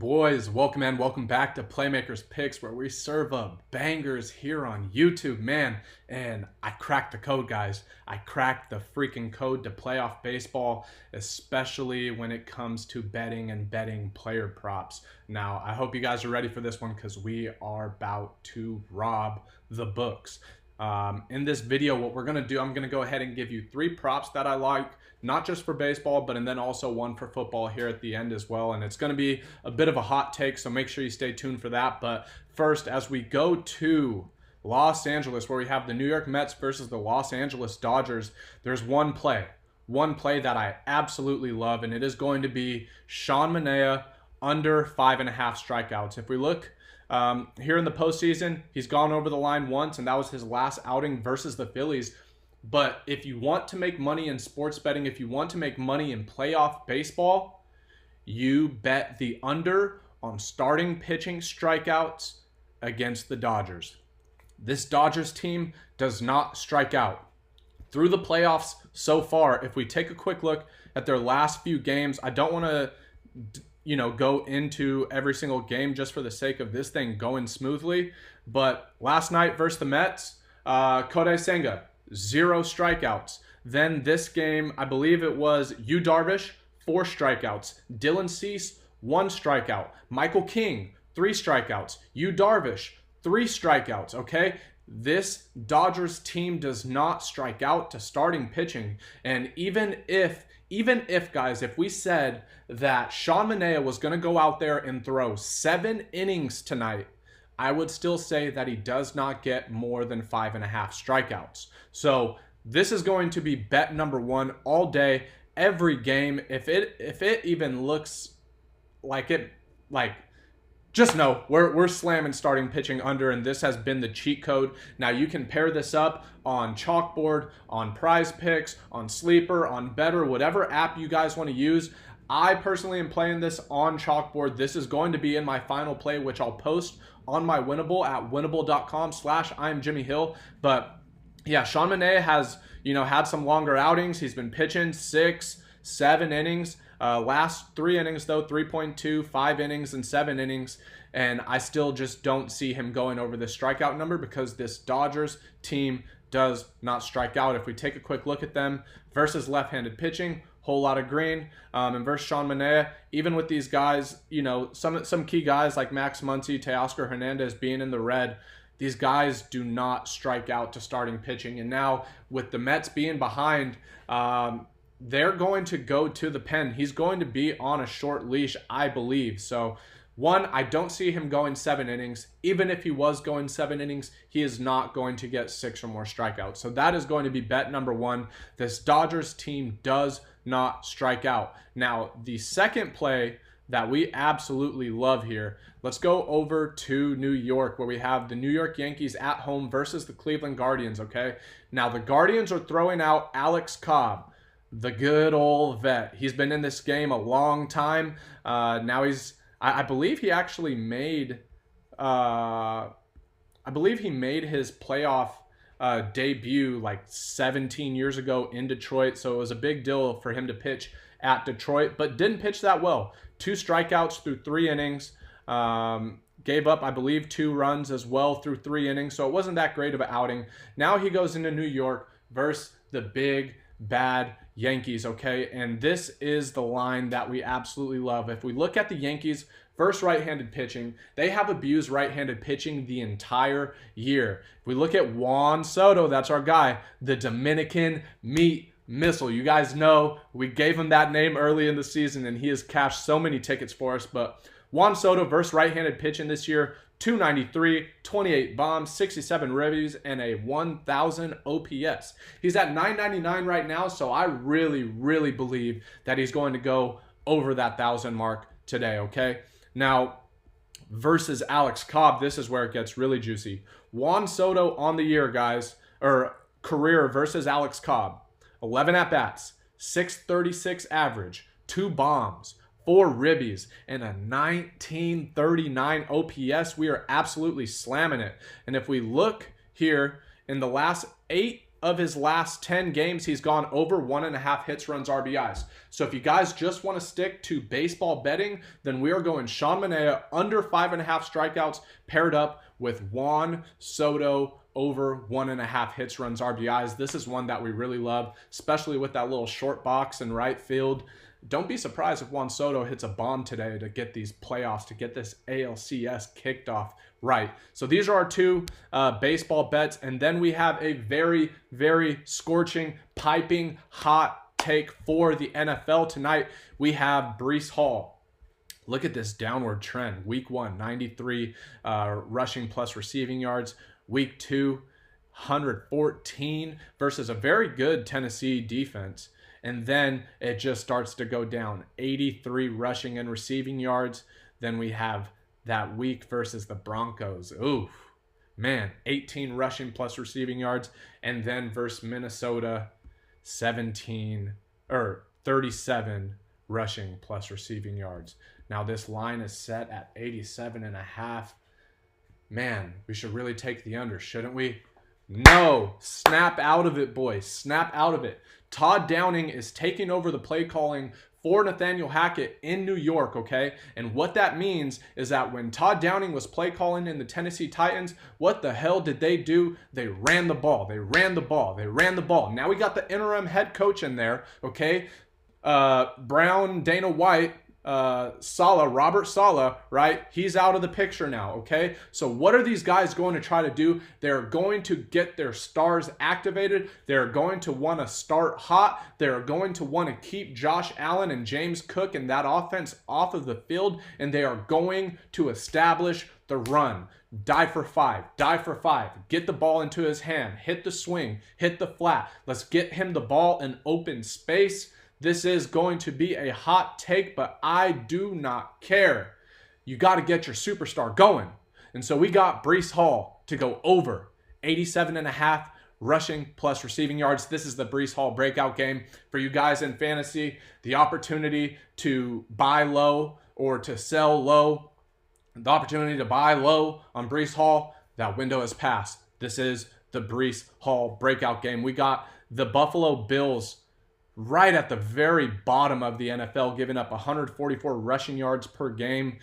Boys, welcome and welcome back to Playmakers Picks, where we serve up bangers here on YouTube, man. And I cracked the code, guys. I cracked the freaking code to playoff baseball, especially when it comes to betting and betting player props. Now, I hope you guys are ready for this one because we are about to rob the books. In this video, what we're going to do, I'm going to go ahead and give you 3 props that I like, not just for baseball, but and then also one for football here at the end as well. And it's going to be a bit of a hot take, so make sure you stay tuned for that. But first, as we go to Los Angeles, where we have the New York Mets versus the Los Angeles Dodgers, there's one play that I absolutely love, and it is going to be Sean Manaea under 5.5 strikeouts. If we look here in the postseason, he's gone over the line once, and that was his last outing versus the Phillies. But if you want to make money in sports betting, if you want to make money in playoff baseball, you bet the under on starting pitching strikeouts against the Dodgers. This Dodgers team does not strike out. Through the playoffs so far, if we take a quick look at their last few games, I don't want to go into every single game just for the sake of this thing going smoothly. But last night versus the Mets, Kodai Senga, 0 strikeouts. Then this game, I believe it was Yu Darvish, 4 strikeouts. Dylan Cease, 1 strikeout. Michael King, 3 strikeouts. Yu Darvish, 3 strikeouts, okay? This Dodgers team does not strike out to starting pitching. And even if guys, if we said that Sean Manaea was going to go out there and throw 7 innings tonight, I would still say that he does not get more than 5.5 strikeouts. So this is going to be bet number 1 all day, every game. If it even looks like it, just know we're slamming starting pitching under, and this has been the cheat code. Now you can pair this up on Chalkboard, on Prize Picks, on Sleeper, on Better, whatever app you guys want to use. I personally am playing this on Chalkboard. This is going to be in my final play, which I'll post on my Winnable at winnable.com/IamJimmyHill. But yeah, Sean Manaea has had some longer outings. He's been pitching 6, 7 innings. Last 3 innings, though, 3.2, 5 innings, and 7 innings. And I still just don't see him going over this strikeout number because this Dodgers team does not strike out. If we take a quick look at them versus left-handed pitching, whole lot of green. And versus Sean Manaea, even with these guys, some key guys like Max Muncy, Teoscar Hernandez being in the red, these guys do not strike out to starting pitching. And now with the Mets being behind, they're going to go to the pen. He's going to be on a short leash, I believe. So, 1, I don't see him going 7 innings. Even if he was going 7 innings, he is not going to get 6 or more strikeouts. So that is going to be bet number 1. This Dodgers team does not strike out. Now, the second play that we absolutely love here, let's go over to New York, where we have the New York Yankees at home versus the Cleveland Guardians, okay? Now, the Guardians are throwing out Alex Cobb, the good old vet. He's been in this game a long time. Now I believe he actually made, I believe he made his playoff debut like 17 years ago in Detroit. So it was a big deal for him to pitch at Detroit, but didn't pitch that well. 2 strikeouts through 3 innings. Gave up, I believe, 2 runs as well through 3 innings. So it wasn't that great of an outing. Now he goes into New York versus the big bad Yankees, okay? And this is the line that we absolutely love. If we look at the Yankees versus right-handed pitching, they have abused right-handed pitching the entire year. If we look at Juan Soto, that's our guy, the Dominican Meat Missile. You guys know we gave him that name early in the season, and he has cashed so many tickets for us. But Juan Soto versus right-handed pitching this year, 293, 28 bombs, 67 ribbies, and a 1,000 OPS. He's at 999 right now, so I really, really believe that he's going to go over that 1,000 mark today, okay? Now, versus Alex Cobb, this is where it gets really juicy. Juan Soto on the year, guys, or career versus Alex Cobb. 11 at-bats, 636 average, 2 bombs, 4 ribbies, and a 1939 OPS. We are absolutely slamming it. And if we look here in the last 8 of his last 10 games, he's gone over 1.5 hits, runs, RBIs. So if you guys just want to stick to baseball betting, then we are going Sean Manaea under 5.5 strikeouts paired up with Juan Soto over 1.5 hits, runs, RBIs. This is one that we really love, especially with that little short box in right field. Don't be surprised if Juan Soto hits a bomb today to get these playoffs, to get this ALCS kicked off right. So these are our two baseball bets. And then we have a very, very scorching, piping hot take for the NFL tonight. We have Breece Hall. Look at this downward trend. Week 1, 93 rushing plus receiving yards. Week 2, 114 versus a very good Tennessee defense. And then it just starts to go down. 83 rushing and receiving yards. Then we have that week versus the Broncos. Ooh, man, 18 rushing plus receiving yards. And then versus Minnesota, 37 rushing plus receiving yards. Now this line is set at 87.5. Man, we should really take the under, shouldn't we? No, snap out of it, boys. Snap out of it. Todd Downing is taking over the play calling for Nathaniel Hackett in New York, okay? And what that means is that when Todd Downing was play calling in the Tennessee Titans, what the hell did they do? They ran the ball. They ran the ball. They ran the ball. Now we got the interim head coach in there, okay? Brown, Dana White, Robert Saleh, right? He's out of the picture now, okay? So what are these guys going to try to do? They're going to get their stars activated. They're going to want to start hot. They're going to want to keep Josh Allen and James Cook and that offense off of the field, and they are going to establish the run. Die for five. Get the ball into his hand. Hit the swing. Hit the flat. Let's get him the ball in open space. This is going to be a hot take, but I do not care. You got to get your superstar going. And so we got Breece Hall to go over 87.5 rushing plus receiving yards. This is the Breece Hall breakout game for you guys in fantasy. The opportunity to buy low or to sell low. The opportunity to buy low on Breece Hall, that window has passed. This is the Breece Hall breakout game. We got the Buffalo Bills right at the very bottom of the NFL, giving up 144 rushing yards per game,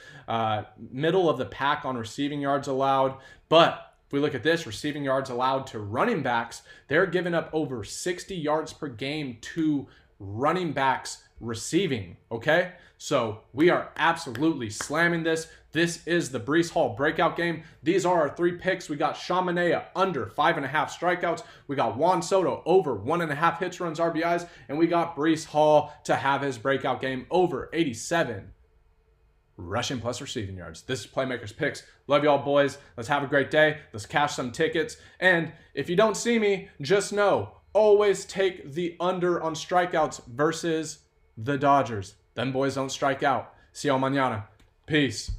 middle of the pack on receiving yards allowed. But if we look at this, receiving yards allowed to running backs, they're giving up over 60 yards per game to running backs receiving, okay? So we are absolutely slamming this. This is the Breece Hall breakout game. These are our 3 picks. We got Sean Manaea under 5.5 strikeouts. We got Juan Soto over 1.5 hits, runs, RBIs. And we got Breece Hall to have his breakout game over 87 rushing plus receiving yards. This is Playmakers Picks. Love y'all, boys. Let's have a great day. Let's cash some tickets. And if you don't see me, just know, always take the under on strikeouts versus the Dodgers. Them boys don't strike out. See y'all mañana. Peace.